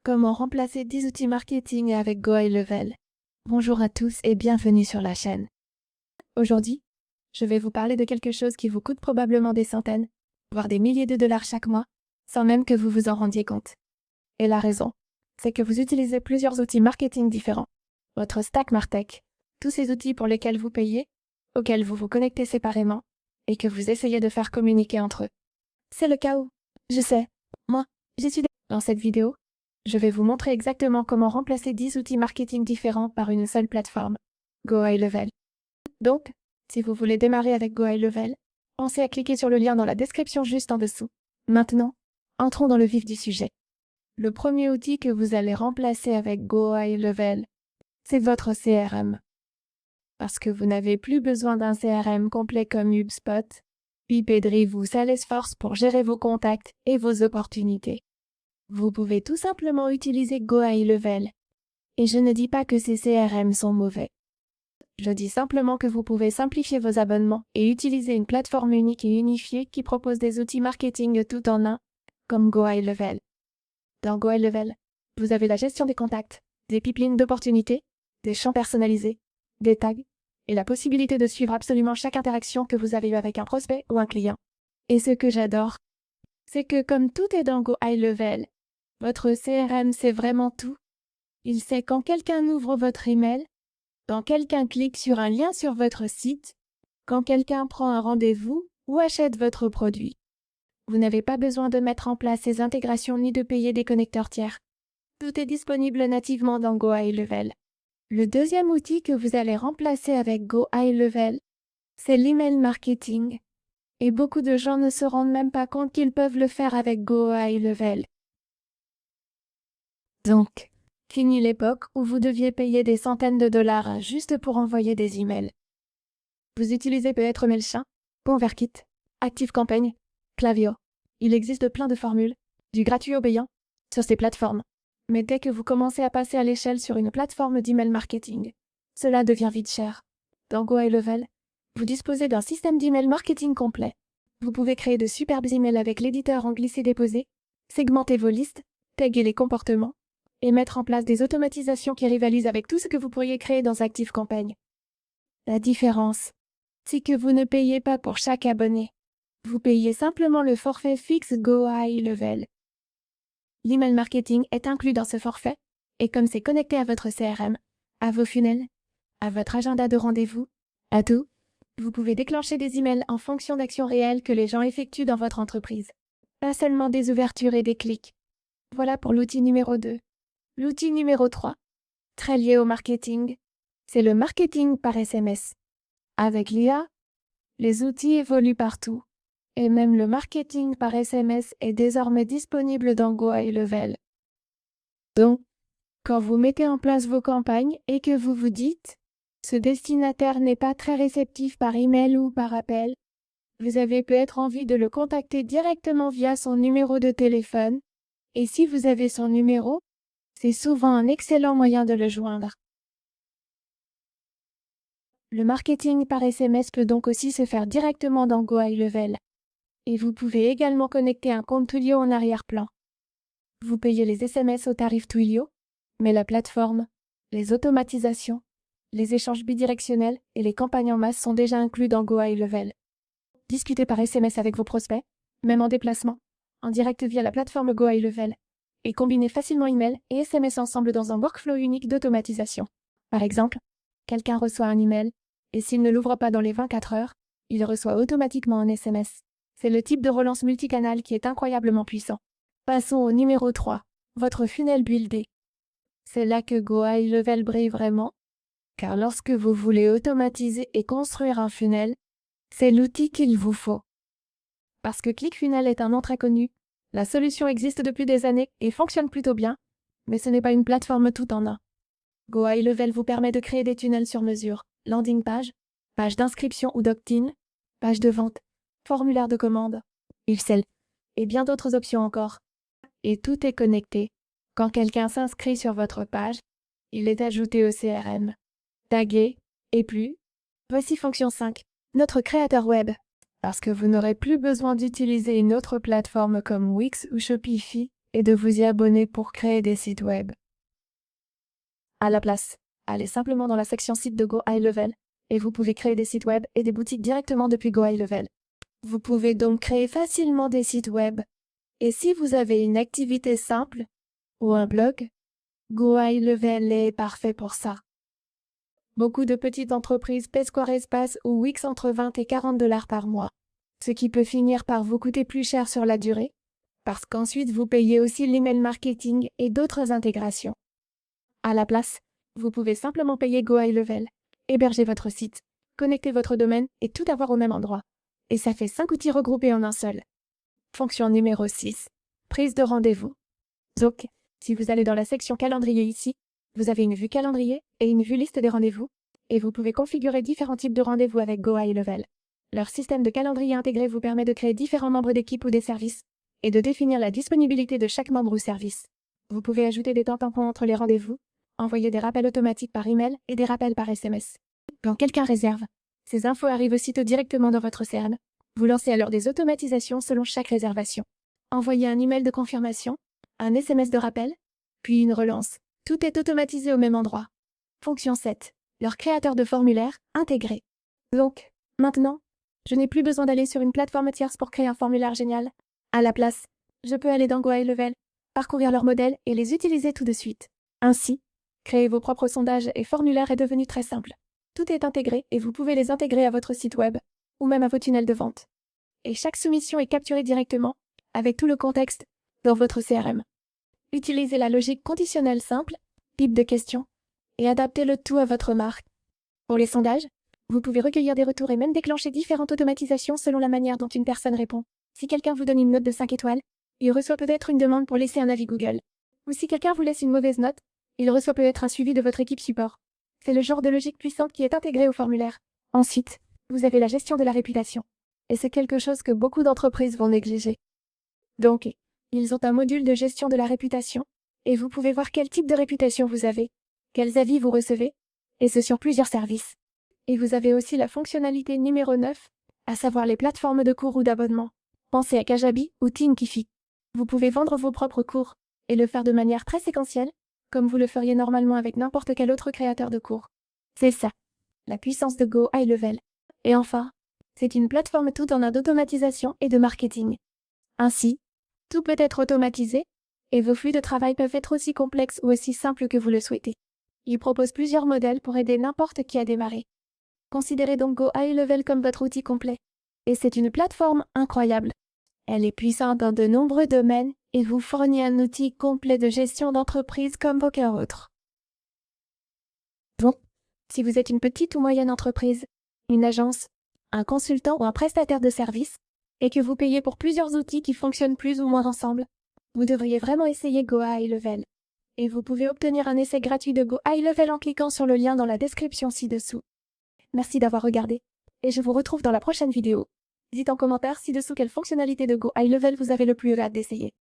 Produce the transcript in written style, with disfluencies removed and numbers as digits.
Comment remplacer 10 outils marketing avec Go High Level? Bonjour à tous et bienvenue sur la chaîne. Aujourd'hui, je vais vous parler de quelque chose qui vous coûte probablement des centaines, voire des milliers de dollars chaque mois, sans même que vous vous en rendiez compte. Et la raison, c'est que vous utilisez plusieurs outils marketing différents. Votre stack Martech, tous ces outils pour lesquels vous payez, auxquels vous vous connectez séparément, et que vous essayez de faire communiquer entre eux. C'est le cas où, je sais, moi, j'y suis. Dans cette vidéo, je vais vous montrer exactement comment remplacer 10 outils marketing différents par une seule plateforme, Go High Level. Donc, si vous voulez démarrer avec Go High Level, pensez à cliquer sur le lien dans la description juste en dessous. Maintenant, entrons dans le vif du sujet. Le premier outil que vous allez remplacer avec Go High Level, c'est votre CRM. Parce que vous n'avez plus besoin d'un CRM complet comme HubSpot, Pipedrive ou Salesforce pour gérer vos contacts et vos opportunités. Vous pouvez tout simplement utiliser Go High Level. Et je ne dis pas que ces CRM sont mauvais. Je dis simplement que vous pouvez simplifier vos abonnements et utiliser une plateforme unique et unifiée qui propose des outils marketing tout en un, comme Go High Level. Dans Go High Level, vous avez la gestion des contacts, des pipelines d'opportunités, des champs personnalisés, des tags, et la possibilité de suivre absolument chaque interaction que vous avez eue avec un prospect ou un client. Et ce que j'adore, c'est que comme tout est dans Go High Level, votre CRM sait vraiment tout. Il sait quand quelqu'un ouvre votre email, quand quelqu'un clique sur un lien sur votre site, quand quelqu'un prend un rendez-vous ou achète votre produit. Vous n'avez pas besoin de mettre en place ces intégrations ni de payer des connecteurs tiers. Tout est disponible nativement dans Go High Level. Le deuxième outil que vous allez remplacer avec Go High Level, c'est l'email marketing. Et beaucoup de gens ne se rendent même pas compte qu'ils peuvent le faire avec Go High Level. Donc, fini l'époque où vous deviez payer des centaines de dollars juste pour envoyer des emails. Vous utilisez peut-être MailChimp, ConvertKit, ActiveCampaign, Klaviyo. Il existe plein de formules, du gratuit au payant, sur ces plateformes. Mais dès que vous commencez à passer à l'échelle sur une plateforme d'email marketing, cela devient vite cher. Dans Go High Level, vous disposez d'un système d'email marketing complet. Vous pouvez créer de superbes emails avec l'éditeur en glisser-déposer, segmenter vos listes, taguer les comportements, et mettre en place des automatisations qui rivalisent avec tout ce que vous pourriez créer dans ActiveCampaign. La différence, c'est que vous ne payez pas pour chaque abonné. Vous payez simplement le forfait fixe Go High Level. L'email marketing est inclus dans ce forfait, et comme c'est connecté à votre CRM, à vos funnels, à votre agenda de rendez-vous, à tout, vous pouvez déclencher des emails en fonction d'actions réelles que les gens effectuent dans votre entreprise. Pas seulement des ouvertures et des clics. Voilà pour l'outil numéro 2. L'outil numéro 3, très lié au marketing, c'est le marketing par SMS. Avec l'IA, les outils évoluent partout, et même le marketing par SMS est désormais disponible dans Go High Level. Donc, quand vous mettez en place vos campagnes et que vous vous dites « ce destinataire n'est pas très réceptif par email ou par appel », vous avez peut-être envie de le contacter directement via son numéro de téléphone, et si vous avez son numéro, c'est souvent un excellent moyen de le joindre. Le marketing par SMS peut donc aussi se faire directement dans Go High Level. Et vous pouvez également connecter un compte Twilio en arrière-plan. Vous payez les SMS au tarif Twilio, mais la plateforme, les automatisations, les échanges bidirectionnels et les campagnes en masse sont déjà inclus dans Go High Level. Discutez par SMS avec vos prospects, même en déplacement, en direct via la plateforme Go High Level, et combinez facilement email et SMS ensemble dans un workflow unique d'automatisation. Par exemple, quelqu'un reçoit un email, et s'il ne l'ouvre pas dans les 24 heures, il reçoit automatiquement un SMS. C'est le type de relance multicanal qui est incroyablement puissant. Passons au numéro 3, votre funnel buildé. C'est là que Go High Level brille vraiment, car lorsque vous voulez automatiser et construire un funnel, c'est l'outil qu'il vous faut. Parce que ClickFunnels est un nom très connu, la solution existe depuis des années et fonctionne plutôt bien, mais ce n'est pas une plateforme tout en un. Go High Level vous permet de créer des tunnels sur mesure, landing page, page d'inscription ou d'opt-in, page de vente, formulaire de commande, upsell, et bien d'autres options encore. Et tout est connecté. Quand quelqu'un s'inscrit sur votre page, il est ajouté au CRM, tagué, et plus. Voici fonction 5, notre créateur web. Parce que vous n'aurez plus besoin d'utiliser une autre plateforme comme Wix ou Shopify, et de vous y abonner pour créer des sites web. À la place, allez simplement dans la section site de Go High Level et vous pouvez créer des sites web et des boutiques directement depuis Go High Level. Vous pouvez donc créer facilement des sites web. Et si vous avez une activité simple ou un blog, Go High Level est parfait pour ça. Beaucoup de petites entreprises paient Squarespace ou Wix entre 20 et 40 $ par mois, ce qui peut finir par vous coûter plus cher sur la durée, parce qu'ensuite vous payez aussi l'email marketing et d'autres intégrations. À la place, vous pouvez simplement payer Go High Level, héberger votre site, connecter votre domaine et tout avoir au même endroit. Et ça fait 5 outils regroupés en un seul. Fonction numéro 6. Prise de rendez-vous. Donc, si vous allez dans la section calendrier ici, vous avez une vue calendrier et une vue liste des rendez-vous, et vous pouvez configurer différents types de rendez-vous avec Go High Level. Leur système de calendrier intégré vous permet de créer différents membres d'équipe ou des services, et de définir la disponibilité de chaque membre ou service. Vous pouvez ajouter des temps tampons entre les rendez-vous, envoyer des rappels automatiques par email et des rappels par SMS. Quand quelqu'un réserve, ces infos arrivent aussitôt directement dans votre CRM. Vous lancez alors des automatisations selon chaque réservation. Envoyez un email de confirmation, un SMS de rappel, puis une relance. Tout est automatisé au même endroit. Fonction 7. Leur créateur de formulaire intégré. Donc, maintenant, je n'ai plus besoin d'aller sur une plateforme tierce pour créer un formulaire génial. À la place, je peux aller dans Go High Level, parcourir leurs modèles et les utiliser tout de suite. Ainsi, créer vos propres sondages et formulaires est devenu très simple. Tout est intégré et vous pouvez les intégrer à votre site web, ou même à vos tunnels de vente. Et chaque soumission est capturée directement, avec tout le contexte, dans votre CRM. Utilisez la logique conditionnelle simple, pipe de questions, et adaptez le tout à votre marque. Pour les sondages, vous pouvez recueillir des retours et même déclencher différentes automatisations selon la manière dont une personne répond. Si quelqu'un vous donne une note de 5 étoiles, il reçoit peut-être une demande pour laisser un avis Google. Ou si quelqu'un vous laisse une mauvaise note, il reçoit peut-être un suivi de votre équipe support. C'est le genre de logique puissante qui est intégrée au formulaire. Ensuite, vous avez la gestion de la réputation. Et c'est quelque chose que beaucoup d'entreprises vont négliger. Donc, ils ont un module de gestion de la réputation, et vous pouvez voir quel type de réputation vous avez, quels avis vous recevez, et ce sur plusieurs services. Et vous avez aussi la fonctionnalité numéro 9, à savoir les plateformes de cours ou d'abonnement. Pensez à Kajabi ou Thinkific. Vous pouvez vendre vos propres cours, et le faire de manière très séquentielle, comme vous le feriez normalement avec n'importe quel autre créateur de cours. C'est ça, la puissance de Go High Level. Et enfin, c'est une plateforme tout en un d'automatisation et de marketing. Ainsi, tout peut être automatisé, et vos flux de travail peuvent être aussi complexes ou aussi simples que vous le souhaitez. Il propose plusieurs modèles pour aider n'importe qui à démarrer. Considérez donc Go High Level comme votre outil complet. Et c'est une plateforme incroyable. Elle est puissante dans de nombreux domaines et vous fournit un outil complet de gestion d'entreprise comme aucun autre. Bon, si vous êtes une petite ou moyenne entreprise, une agence, un consultant ou un prestataire de service, et que vous payez pour plusieurs outils qui fonctionnent plus ou moins ensemble, vous devriez vraiment essayer Go High Level. Et vous pouvez obtenir un essai gratuit de Go High Level en cliquant sur le lien dans la description ci-dessous. Merci d'avoir regardé, et je vous retrouve dans la prochaine vidéo. Dites en commentaire ci-dessous quelle fonctionnalité de Go High Level vous avez le plus hâte d'essayer.